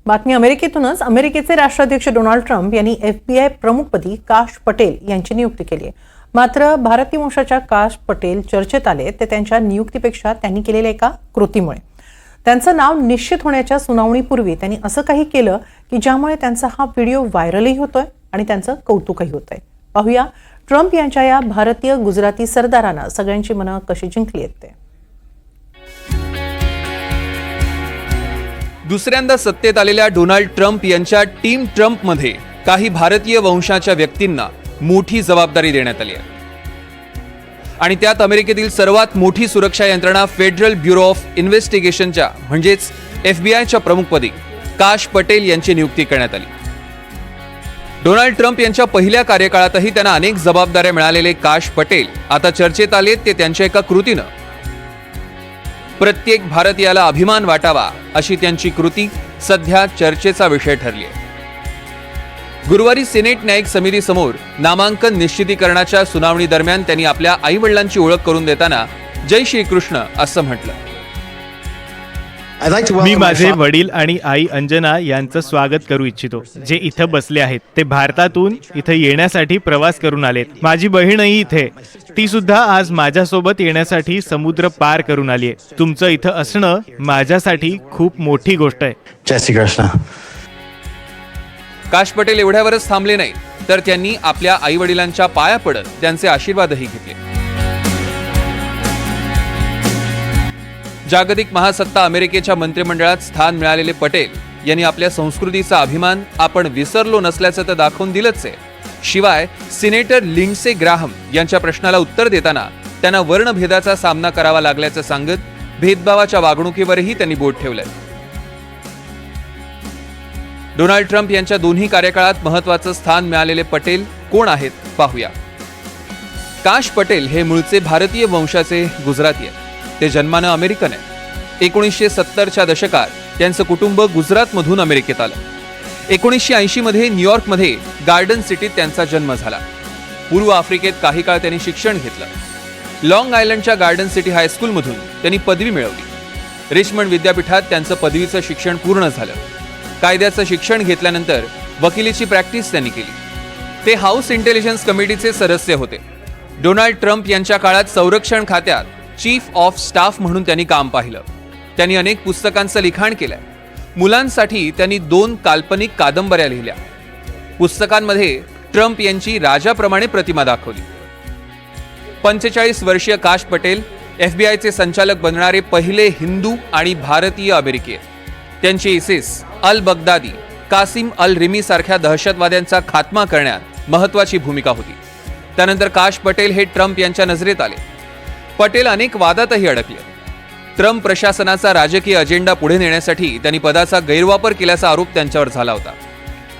बातमी अमेरिकेतूनच. अमेरिकेचे राष्ट्राध्यक्ष डोनाल्ड ट्रम्प यांनी FBI प्रमुखपदी काश पटेल यांची नियुक्ती केली आहे. मात्र भारतीय वंशाच्या काश पटेल चर्चेत आले ते त्यांच्या नियुक्तीपेक्षा त्यांनी केलेल्या एका कृतीमुळे. त्यांचं नाव निश्चित होण्याच्या सुनावणीपूर्वी त्यांनी असं काही केलं की ज्यामुळे त्यांचा हा व्हिडिओ व्हायरलही होतोय आणि त्यांचं कौतुकही होतंय. पाहूया ट्रम्प यांच्या या भारतीय गुजराती सरदारानं सगळ्यांची मनं कशी जिंकली आहेत ते. दुसऱ्यांदा सत्तेत आलेल्या डोनाल्ड ट्रम्प यांच्या टीम ट्रम्पमध्ये काही भारतीय वंशाच्या व्यक्तींना मोठी जबाबदारी देण्यात आली आहे आणि त्यात अमेरिकेतील सर्वात मोठी सुरक्षा यंत्रणा फेडरल ब्युरो ऑफ इन्व्हेस्टिगेशनच्या म्हणजेच FBI प्रमुखपदी काश पटेल यांची नियुक्ती करण्यात आली. डोनाल्ड ट्रम्प यांच्या पहिल्या कार्यकाळातही त्यांना अनेक जबाबदाऱ्या मिळालेले काश पटेल आता चर्चेत आलेत ते त्यांच्या एका कृतीनं. प्रत्येक भारतीयाला अभिमान वाटावा अशी त्यांची कृती सध्या चर्चेचा विषय ठरली आहे. गुरुवारी सिनेट न्यायिक समितीसमोर नामांकन निश्चितीकरणाच्या सुनावणी दरम्यान त्यांनी आपल्या आईवडिलांची ओळख करून देताना जय श्रीकृष्ण असं म्हटलं. मी माझे वडील आणि आई अंजना यांचं स्वागत करू इच्छितो, जे इथं बसले आहेत. ते भारतातून इथं येण्यासाठी प्रवास करून आलेत. माझी बहीणही इथे, ती सुद्धा आज माझ्यासोबत येण्यासाठी समुद्र पार करून आली आहे. तुमचं इथं असणं माझ्यासाठी खूप मोठी गोष्ट आहे. जय श्री कृष्ण. काश पटेल एवढ्यावरच थांबले नाही तर त्यांनी आपल्या आई वडिलांच्या पाया पडत त्यांचे आशीर्वादही घेतले. जागतिक महासत्ता अमेरिकेच्या मंत्रिमंडळात स्थान मिळालेले पटेल यांनी आपल्या संस्कृतीचा अभिमान आपण विसरलो नसल्याचं तर दाखवून दिलंच आहे. शिवाय सिनेटर लिंडसे ग्राहम यांच्या प्रश्नाला उत्तर देताना त्यांना वर्णभेदाचा सामना करावा लागल्याचं सांगत भेदभावाच्या वागणुकीवरही त्यांनी बोट ठेवलंय. डोनाल्ड ट्रम्प यांच्या दोन्ही कार्यकाळात महत्वाचं स्थान मिळालेले पटेल कोण आहेत पाहूया. काश पटेल हे मूळचे भारतीय वंशाचे गुजराती आहेत. ते जन्मानं अमेरिकन आहे. 1970च्या दशकात त्यांचं कुटुंब गुजरातमधून अमेरिकेत आलं. 1980 मध्ये न्यूयॉर्कमध्ये गार्डन सिटीत त्यांचा जन्म झाला. पूर्व आफ्रिकेत काही काळ त्यांनी शिक्षण घेतलं. लॉंग आयलंडच्या गार्डन सिटी हायस्कूलमधून त्यांनी पदवी मिळवली. रिचमंड विद्यापीठात त्यांचं पदवीचं शिक्षण पूर्ण झालं. कायद्याचं शिक्षण घेतल्यानंतर वकिलीची प्रॅक्टिस त्यांनी केली. ते हाऊस इंटेलिजन्स कमिटीचे सदस्य होते. डोनाल्ड ट्रम्प यांच्या काळात संरक्षण खात्यात चीफ ऑफ स्टाफ म्हणून त्यांनी काम पाहिलं. त्यांनी अनेक पुस्तकांचं लिखाण केलंय. मुलांसाठी त्यांनी 2 काल्पनिक कादंबऱ्या लिहिल्या. पुस्तकांमध्ये ट्रम्प यांची राजाप्रमाणे प्रतिमा दाखवली. 45 वर्षीय काश पटेल FBIचे संचालक बनणारे पहिले हिंदू आणि भारतीय अमेरिकी आहेत. त्यांची इसिस, अल बगदादी, कासिम अल रिमी सारख्या दहशतवाद्यांचा खात्मा करण्यात महत्वाची भूमिका होती. त्यानंतर काश पटेल हे ट्रम्प यांच्या नजरेत आले. पटेल अनेक वादातही अडकले. ट्रम्प प्रशासनाचा राजकीय अजेंडा पुढे नेण्यासाठी त्यांनी पदाचा गैरवापर केल्याचा आरोप त्यांच्यावर झाला होता.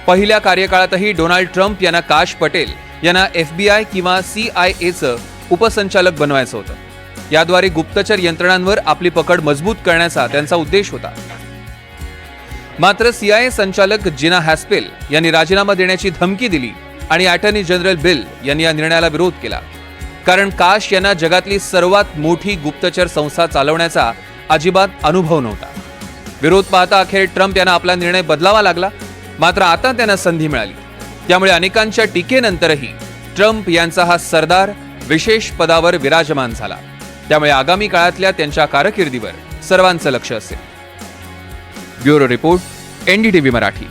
पहिल्या कार्यकाळातही डोनाल्ड ट्रम्प यांना काश पटेल यांना FBI किंवा CIAचं उपसंचालक बनवायचं होतं. याद्वारे गुप्तचर यंत्रणांवर आपली पकड मजबूत करण्याचा त्यांचा उद्देश होता. मात्र CIA संचालक जिना हॅस्पेल यांनी राजीनामा देण्याची धमकी दिली आणि अटॉर्नी जनरल बिल यांनी या निर्णयाला विरोध केला. कारण काश यांना जगातली सर्वात मोठी गुप्तचर संस्था चालवण्याचा अजिबात अनुभव नव्हता. विरोध पाहता अखेर ट्रम्प यांना आपला निर्णय बदलावा लागला. मात्र आता त्यांना संधी मिळाली. त्यामुळे अनेकांच्या टीकेनंतरही ट्रम्प यांचा हा सरदार विशेष पदावर विराजमान झाला. त्यामुळे आगामी काळातल्या त्यांच्या कारकिर्दीवर सर्वांचं लक्ष असेल. Bureau report, NDTV Marathi.